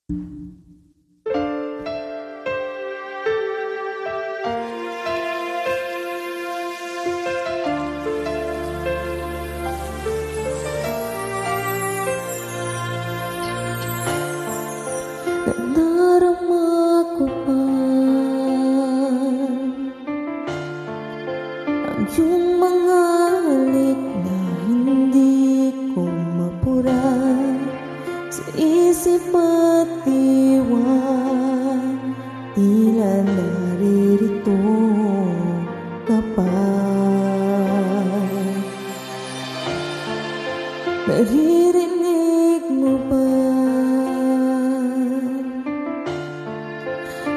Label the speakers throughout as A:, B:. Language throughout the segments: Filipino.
A: Nadarama ko pa ang iyong mga halik na hindi ko mapura sa isip at diwa. Tila naririto ka pa. Naririnig mo ba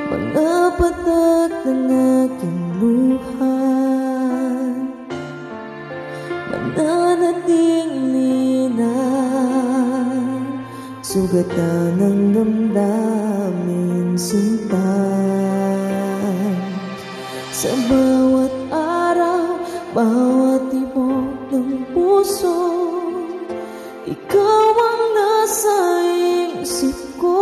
A: mga patak ng aking luha? Mananatili na sugatan ng damdamin, sinta. Sa bawat araw, bawat tibok ng puso, ikaw ang nasa isip ko.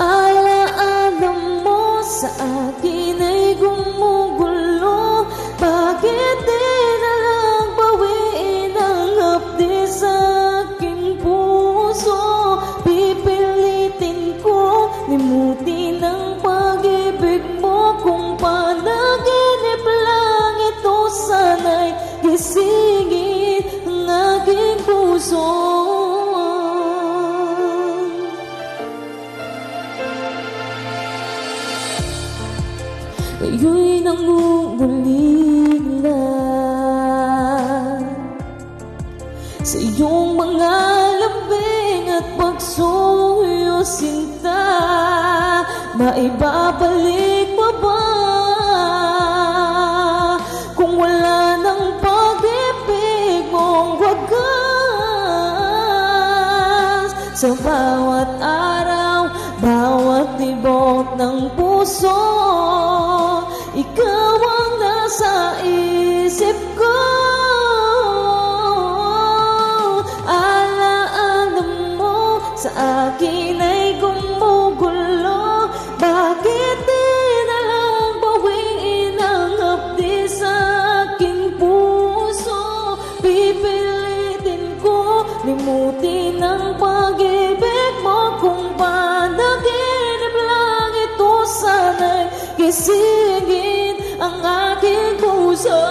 A: Alaala mo sa akin ay gumugulo. Bakit di na lang bawiin ang hapdi sa aking puso? Pipilitin ko limutin ang pag-ibig mo. Kung panaginip lang ito, sana'y gisingin ang aking puso. Kayo'y nangungulila sa iyong mga lambing at pagsuyo, sinta. Maibabalik pa ba kung wala ng pag-ibig mong wagas? Sa bawat araw, bawat tibok ng puso, ikaw ang nasa isip ko. Alaala mo sa akin ay gumugulo. Bakit di na lang bawiin ang hapdi sa aking puso? Pipilitin ko limutin ang pag-ibig mo. Kung panaginip lang ito, sana'y gisingin ang aking puso.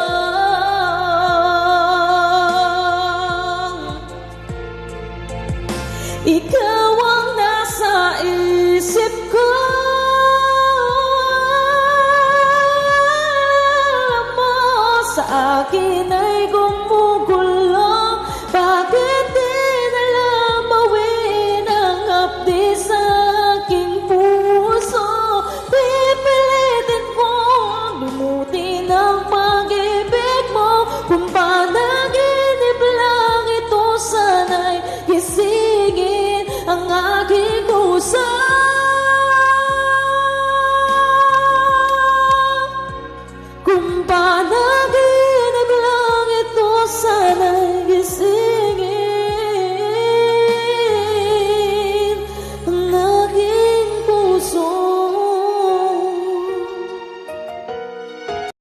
A: Ikaw ang nasa isip ko. Alam mo sa akin